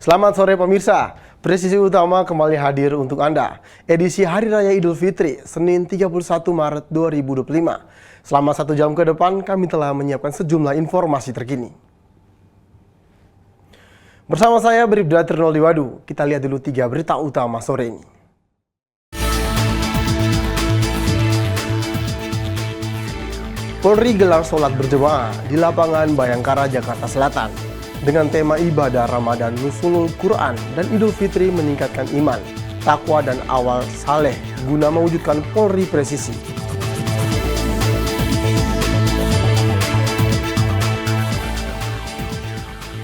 Selamat sore pemirsa, Presisi Utama kembali hadir untuk Anda. Edisi Hari Raya Idul Fitri, Senin 31 Maret 2025. Selama 1 jam ke depan, kami telah menyiapkan sejumlah informasi terkini. Bersama saya Bribda Trinoldiwadu, kita lihat dulu 3 berita utama sore ini. Polri gelar sholat berjemaah di lapangan Bayangkara, Jakarta Selatan. Dengan tema ibadah Ramadan Nuzulul Quran dan Idul Fitri meningkatkan iman, takwa dan awal saleh guna mewujudkan Polri presisi.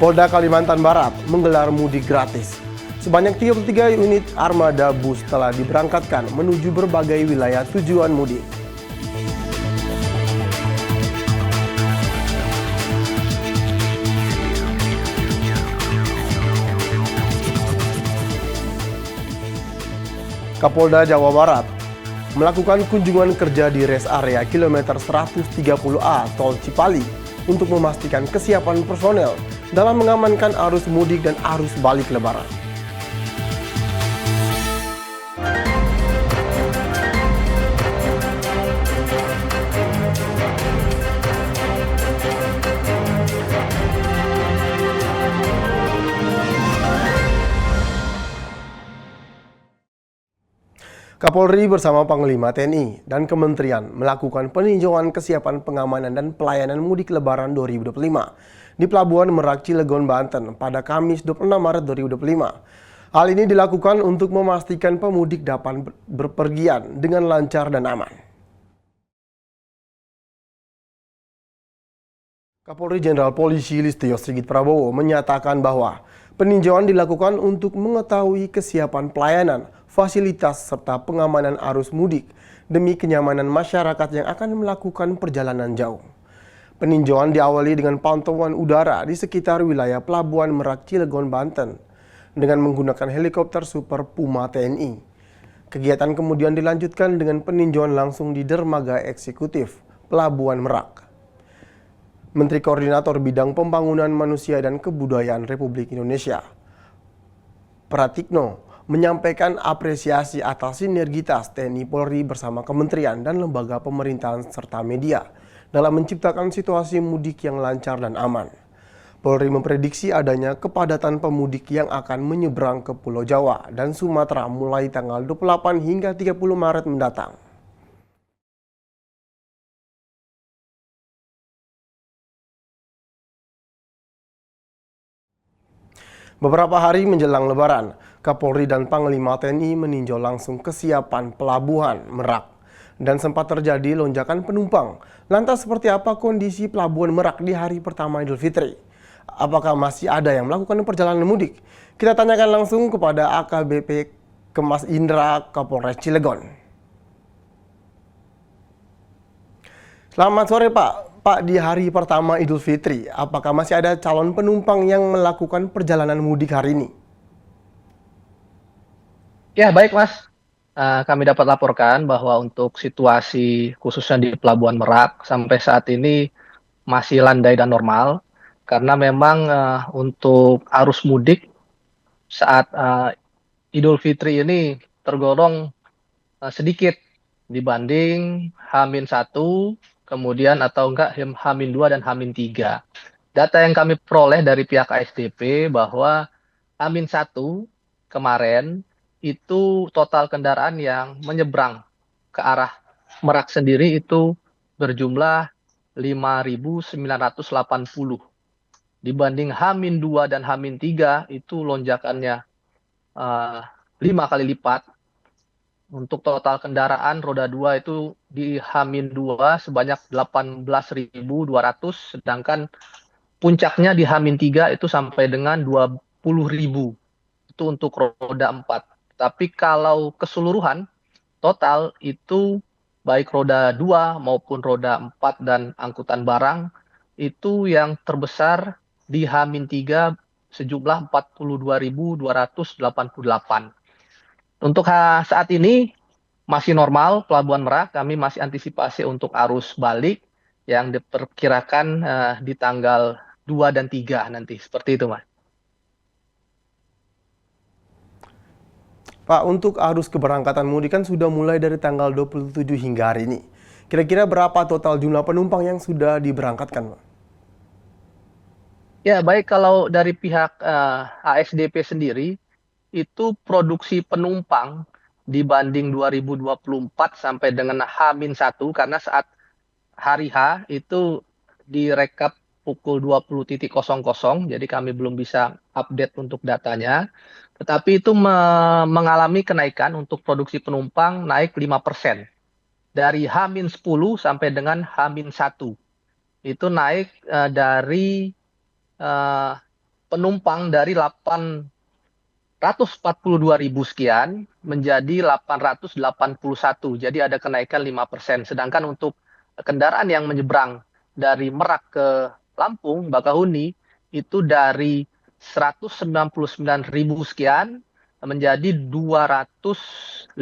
Polda Kalimantan Barat menggelar mudik gratis. Sebanyak 33 unit armada bus telah diberangkatkan menuju berbagai wilayah tujuan mudik. Kapolda Jawa Barat melakukan kunjungan kerja di rest area kilometer 130A Tol Cipali untuk memastikan kesiapan personel dalam mengamankan arus mudik dan arus balik Lebaran. Kapolri bersama Panglima TNI dan Kementerian melakukan peninjauan kesiapan pengamanan dan pelayanan mudik Lebaran 2025 di Pelabuhan Merak Cilegon, Banten pada Kamis 26 Maret 2025. Hal ini dilakukan untuk memastikan pemudik dapat berpergian dengan lancar dan aman. Kapolri Jenderal Polisi Listio Sigit Prabowo menyatakan bahwa peninjauan dilakukan untuk mengetahui kesiapan pelayanan, fasilitas, serta pengamanan arus mudik demi kenyamanan masyarakat yang akan melakukan perjalanan jauh. Peninjauan diawali dengan pantauan udara di sekitar wilayah Pelabuhan Merak Cilegon, Banten dengan menggunakan helikopter Super Puma TNI. Kegiatan kemudian dilanjutkan dengan peninjauan langsung di Dermaga Eksekutif Pelabuhan Merak. Menteri Koordinator Bidang Pembangunan Manusia dan Kebudayaan Republik Indonesia, Pratikno, menyampaikan apresiasi atas sinergitas TNI Polri bersama kementerian dan lembaga pemerintahan serta media dalam menciptakan situasi mudik yang lancar dan aman. Polri memprediksi adanya kepadatan pemudik yang akan menyeberang ke Pulau Jawa dan Sumatera mulai tanggal 28 hingga 30 Maret mendatang. Beberapa hari menjelang Lebaran, Kapolri dan Panglima TNI meninjau langsung kesiapan Pelabuhan Merak dan sempat terjadi lonjakan penumpang. Lantas seperti apa kondisi Pelabuhan Merak di hari pertama Idul Fitri? Apakah masih ada yang melakukan perjalanan mudik? Kita tanyakan langsung kepada AKBP Kemas Indra Kapolres Cilegon. Selamat sore Pak. Pak, di hari pertama Idul Fitri, apakah masih ada calon penumpang yang melakukan perjalanan mudik hari ini? Ya, baik Mas. Kami dapat laporkan bahwa untuk situasi khususnya di Pelabuhan Merak sampai saat ini masih landai dan normal. Karena memang untuk arus mudik saat Idul Fitri ini tergolong sedikit dibanding H-1, kemudian atau enggak H-2 dan H-3. Data yang kami peroleh dari pihak ASDP bahwa H-1 kemarin itu total kendaraan yang menyeberang ke arah Merak sendiri itu berjumlah 5.980. Dibanding H-2 dan H-3 itu lonjakannya 5 kali lipat. Untuk total kendaraan roda 2 itu di H-2 sebanyak 18.200, sedangkan puncaknya di H-3 itu sampai dengan 20.000. Itu untuk roda 4. Tapi kalau keseluruhan total itu baik roda 2 maupun roda 4 dan angkutan barang, itu yang terbesar di H-3 sejumlah 42.288. Untuk saat ini masih normal Pelabuhan Merak, kami masih antisipasi untuk arus balik yang diperkirakan di tanggal 2 dan 3 nanti. Seperti itu, Mas. Pak, untuk arus keberangkatan mudik kan sudah mulai dari tanggal 27 hingga hari ini. Kira-kira berapa total jumlah penumpang yang sudah diberangkatkan, Pak? Ya, baik kalau dari pihak ASDP sendiri, itu produksi penumpang dibanding 2024 sampai dengan H-1, karena saat hari H itu direkap pukul 20.00, jadi kami belum bisa update untuk datanya. Tetapi itu mengalami kenaikan untuk produksi penumpang naik 5%. Dari H-10 sampai dengan H-1. Itu naik dari eh, penumpang dari 842.000 sekian menjadi 881. Jadi ada kenaikan 5%. Sedangkan untuk kendaraan yang menyeberang dari Merak ke Lampung, Bakahuni, itu dari 199.000 sekian menjadi 205.000.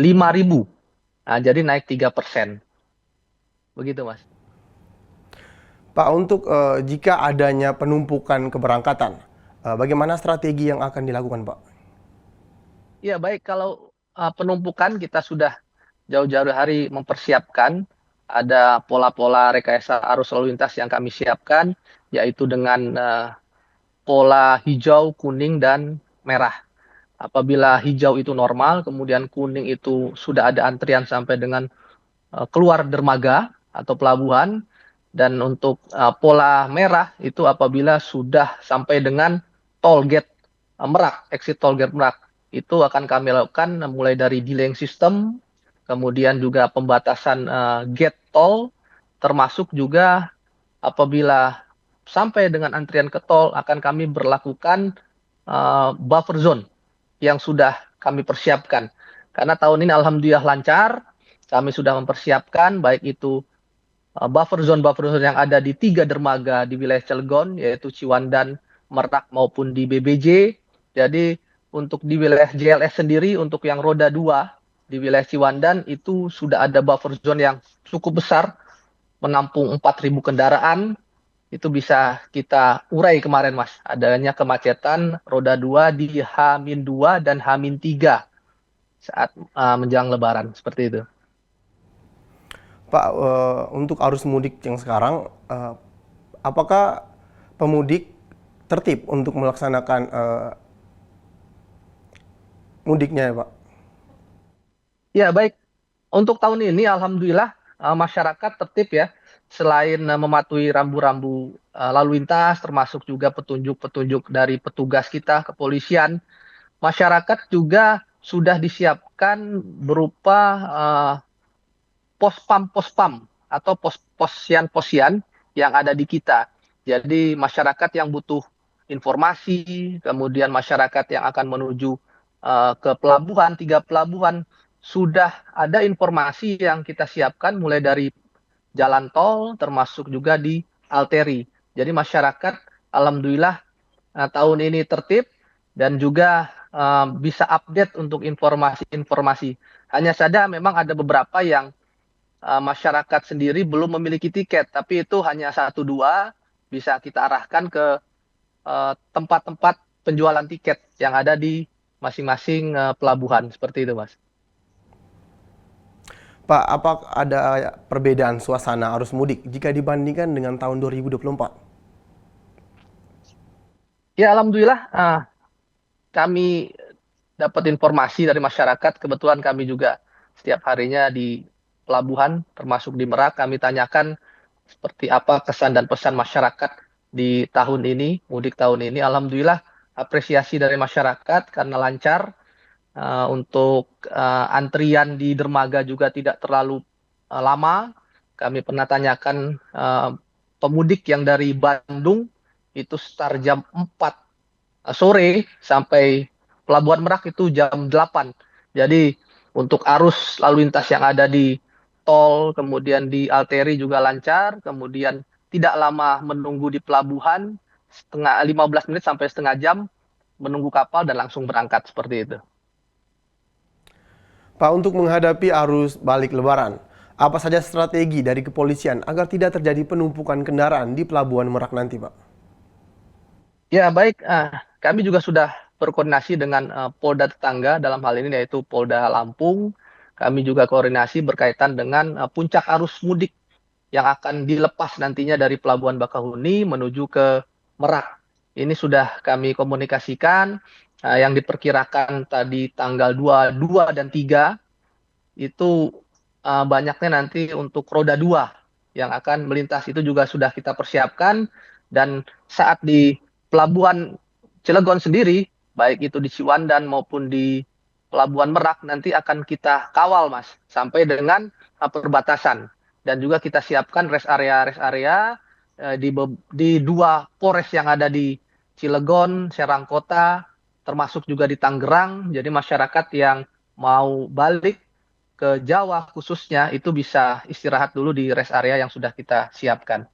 Nah, jadi naik 3%. Begitu, Mas. Pak, untuk jika adanya penumpukan keberangkatan, bagaimana strategi yang akan dilakukan, Pak? Ya, baik. Kalau penumpukan kita sudah jauh-jauh hari mempersiapkan, ada pola-pola rekayasa arus lalu lintas yang kami siapkan, yaitu dengan pola hijau, kuning, dan merah. Apabila hijau itu normal, kemudian kuning itu sudah ada antrian sampai dengan keluar dermaga atau pelabuhan, dan untuk pola merah itu apabila sudah sampai dengan tol gate Merak, exit tol gate Merak. Itu akan kami lakukan mulai dari delaying system, kemudian juga pembatasan gate tol, termasuk juga apabila sampai dengan antrian ke tol akan kami berlakukan buffer zone yang sudah kami persiapkan. Karena tahun ini alhamdulillah lancar, kami sudah mempersiapkan baik itu buffer zone yang ada di 3 dermaga di wilayah Cilegon, yaitu Ciwandan, Merak maupun di BBJ. Jadi untuk di wilayah JLS sendiri, untuk yang roda 2 di wilayah Ciwandan itu sudah ada buffer zone yang cukup besar, menampung 4.000 kendaraan. Itu bisa kita urai kemarin, Mas. Adanya kemacetan roda 2 di H-2 dan H-3 saat menjelang Lebaran, seperti itu. Pak, untuk arus mudik yang sekarang, apakah pemudik tertib untuk melaksanakan mudiknya, ya, Pak? Ya, baik. Untuk tahun ini, alhamdulillah, masyarakat tertib ya. Selain mematuhi rambu-rambu lalu lintas, termasuk juga petunjuk-petunjuk dari petugas kita, kepolisian, masyarakat juga sudah disiapkan berupa pos-pam atau pos-posian yang ada di kita. Jadi masyarakat yang butuh informasi, kemudian masyarakat yang akan menuju ke pelabuhan, 3 pelabuhan, sudah ada informasi yang kita siapkan mulai dari jalan tol, termasuk juga di arteri. Jadi masyarakat, alhamdulillah, tahun ini tertib dan juga bisa update untuk informasi-informasi. Hanya saja memang ada beberapa yang masyarakat sendiri belum memiliki tiket, tapi itu hanya 1-2 bisa kita arahkan ke tempat-tempat penjualan tiket yang ada di masing-masing pelabuhan, seperti itu, Mas. Pak, apa ada perbedaan suasana arus mudik jika dibandingkan dengan tahun 2024? Ya, alhamdulillah kami dapat informasi dari masyarakat. Kebetulan kami juga setiap harinya di pelabuhan, termasuk di Merak, kami tanyakan seperti apa kesan dan pesan masyarakat di tahun ini, mudik tahun ini. Alhamdulillah apresiasi dari masyarakat karena lancar. Untuk antrian di dermaga juga tidak terlalu lama. Kami pernah tanyakan pemudik yang dari Bandung itu start jam 4 sore sampai Pelabuhan Merak itu jam 8. Jadi untuk arus lalu lintas yang ada di tol, kemudian di arteri juga lancar, kemudian tidak lama menunggu di pelabuhan, 15 menit sampai setengah jam menunggu kapal dan langsung berangkat seperti itu. Pak, untuk menghadapi arus balik Lebaran, apa saja strategi dari kepolisian agar tidak terjadi penumpukan kendaraan di Pelabuhan Merak nanti, Pak? Ya, baik. Kami juga sudah berkoordinasi dengan Polda tetangga dalam hal ini yaitu Polda Lampung. Kami juga koordinasi berkaitan dengan puncak arus mudik yang akan dilepas nantinya dari Pelabuhan Bakahuni menuju ke Merak. Ini sudah kami komunikasikan yang diperkirakan tadi tanggal 2 dan 3 itu banyaknya nanti untuk roda 2 yang akan melintas itu juga sudah kita persiapkan dan saat di Pelabuhan Cilegon sendiri baik itu di Ciwandan maupun di Pelabuhan Merak nanti akan kita kawal Mas sampai dengan perbatasan dan juga kita siapkan rest area di dua Polres yang ada di Cilegon, Serang Kota, termasuk juga di Tangerang. Jadi masyarakat yang mau balik ke Jawa khususnya itu bisa istirahat dulu di rest area yang sudah kita siapkan.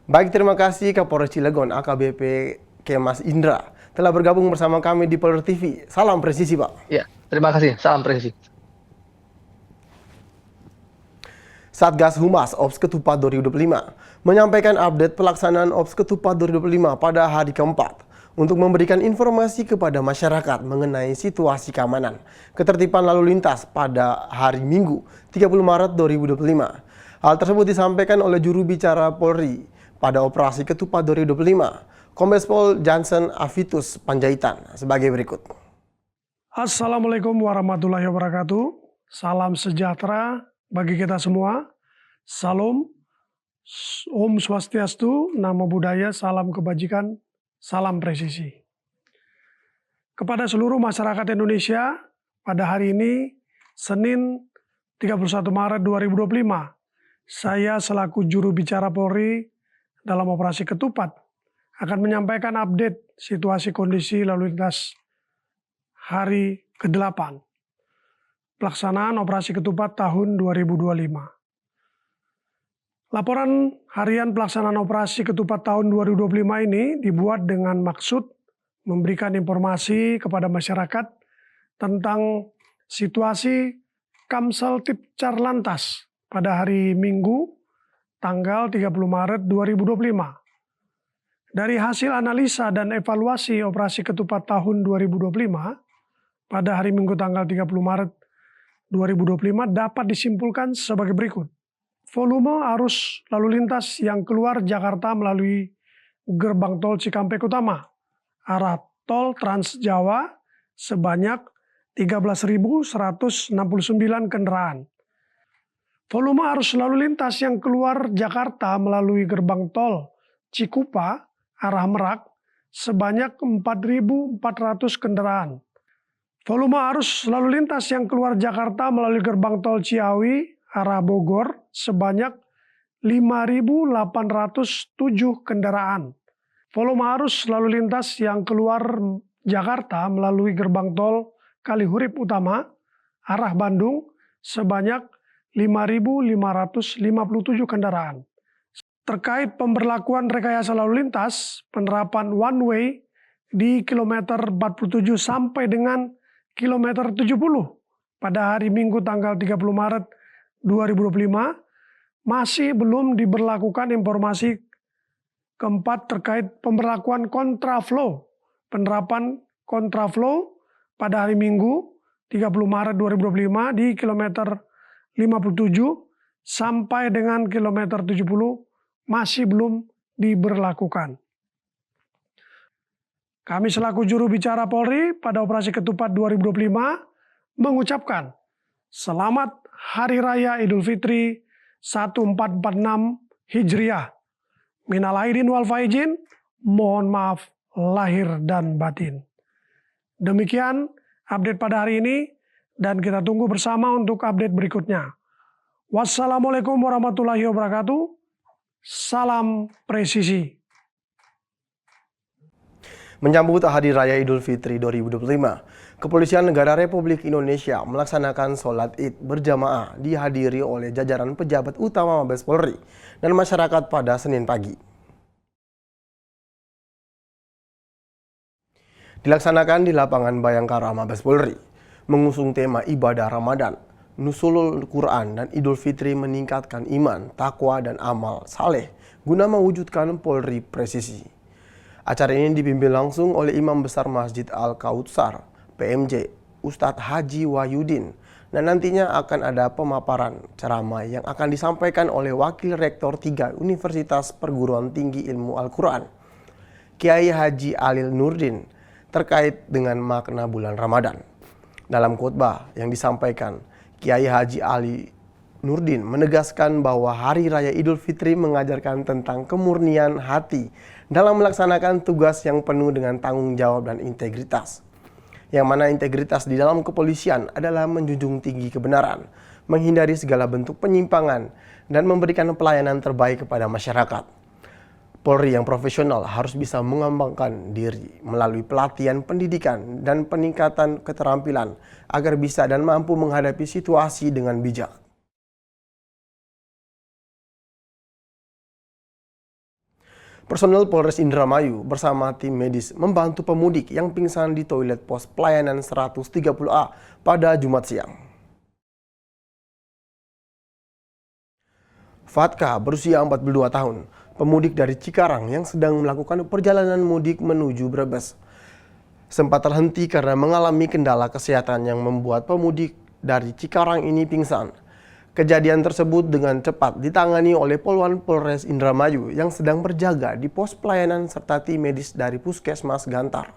Baik, terima kasih Kapolres Cilegon AKBP Kemas Indra telah bergabung bersama kami di Polri TV. Salam presisi, Pak. Ya, terima kasih. Salam presisi. Satgas Humas Ops Ketupat 2025 menyampaikan update pelaksanaan Ops Ketupat 2025 pada hari keempat untuk memberikan informasi kepada masyarakat mengenai situasi keamanan, ketertiban lalu lintas pada hari Minggu 30 Maret 2025. Hal tersebut disampaikan oleh juru bicara Polri pada operasi Ketupat 2025, Kombes Pol Johnson Avitus Panjaitan sebagai berikut. Assalamualaikum warahmatullahi wabarakatuh. Salam sejahtera bagi kita semua. Salam, Om Swastiastu, Namo Buddhaya, salam kebajikan, salam presisi. Kepada seluruh masyarakat Indonesia, pada hari ini, Senin 31 Maret 2025, saya selaku juru bicara Polri dalam operasi Ketupat akan menyampaikan update situasi kondisi lalu lintas hari ke-8. Pelaksanaan operasi Ketupat tahun 2025. Laporan harian pelaksanaan operasi Ketupat tahun 2025 ini dibuat dengan maksud memberikan informasi kepada masyarakat tentang situasi Kamseltip Carlantas pada hari Minggu tanggal 30 Maret 2025. Dari hasil analisa dan evaluasi operasi Ketupat tahun 2025 pada hari Minggu tanggal 30 Maret 2025 dapat disimpulkan sebagai berikut. Volume arus lalu lintas yang keluar Jakarta melalui gerbang tol Cikampek Utama, arah tol Trans Jawa sebanyak 13.169 kendaraan. Volume arus lalu lintas yang keluar Jakarta melalui gerbang tol Cikupa, arah Merak, sebanyak 4.400 kendaraan. Volume arus lalu lintas yang keluar Jakarta melalui gerbang tol Ciawi, arah Bogor, sebanyak 5.807 kendaraan. Volume arus lalu lintas yang keluar Jakarta melalui gerbang tol Kalihurip Utama, arah Bandung, sebanyak 5.557 kendaraan. Terkait pemberlakuan rekayasa lalu lintas, penerapan one way di kilometer 47 sampai dengan kilometer 70 pada hari Minggu tanggal 30 Maret 2025 masih belum diberlakukan. Informasi keempat terkait pemberlakuan kontraflow. Penerapan kontraflow pada hari Minggu 30 Maret 2025 di kilometer 57 sampai dengan kilometer 70 masih belum diberlakukan. Kami selaku juru bicara Polri pada operasi Ketupat 2025 mengucapkan selamat Hari Raya Idul Fitri 1446 Hijriah. Minal aidin wal faizin, mohon maaf lahir dan batin. Demikian update pada hari ini dan kita tunggu bersama untuk update berikutnya. Wassalamualaikum warahmatullahi wabarakatuh. Salam presisi. Menyambut Hari Raya Idul Fitri 2025, Kepolisian Negara Republik Indonesia melaksanakan sholat Id berjamaah dihadiri oleh jajaran pejabat utama Mabes Polri dan masyarakat pada Senin pagi. Dilaksanakan di lapangan Bayangkara Mabes Polri, mengusung tema ibadah Ramadan, Nuzulul Quran dan Idul Fitri meningkatkan iman, takwa, dan amal saleh guna mewujudkan Polri presisi. Acara ini dipimpin langsung oleh Imam Besar Masjid Al-Kautsar, PMJ, Ustadz Haji Wahyudin, dan nantinya akan ada pemaparan ceramah yang akan disampaikan oleh Wakil Rektor 3 Universitas Perguruan Tinggi Ilmu Al-Quran, Kiai Haji Alil Nurdin, terkait dengan makna bulan Ramadan. Dalam khotbah yang disampaikan, Kiai Haji Ali Nurdin menegaskan bahwa Hari Raya Idul Fitri mengajarkan tentang kemurnian hati dalam melaksanakan tugas yang penuh dengan tanggung jawab dan integritas. Yang mana integritas di dalam kepolisian adalah menjunjung tinggi kebenaran, menghindari segala bentuk penyimpangan, dan memberikan pelayanan terbaik kepada masyarakat. Polri yang profesional harus bisa mengembangkan diri melalui pelatihan pendidikan dan peningkatan keterampilan agar bisa dan mampu menghadapi situasi dengan bijak. Personel Polres Indramayu bersama tim medis membantu pemudik yang pingsan di toilet pos pelayanan 130A pada Jumat siang. Fatka berusia 42 tahun, pemudik dari Cikarang yang sedang melakukan perjalanan mudik menuju Brebes, sempat terhenti karena mengalami kendala kesehatan yang membuat pemudik dari Cikarang ini pingsan. Kejadian tersebut dengan cepat ditangani oleh Poluan Polres Indramayu yang sedang berjaga di pos pelayanan serta tim medis dari Puskesmas Gantar.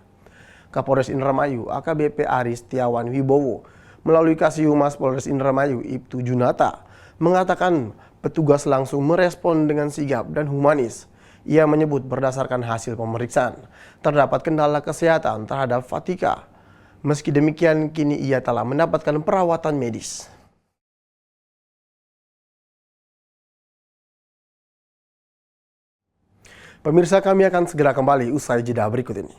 Kapolres Indramayu AKBP Aris Setiawan Wibowo melalui Kasih-Humas Polres Indramayu Ibtu Junata mengatakan petugas langsung merespon dengan sigap dan humanis. Ia menyebut berdasarkan hasil pemeriksaan terdapat kendala kesehatan terhadap Fatika. Meski demikian kini ia telah mendapatkan perawatan medis. Pemirsa, kami akan segera kembali usai jeda berikut ini.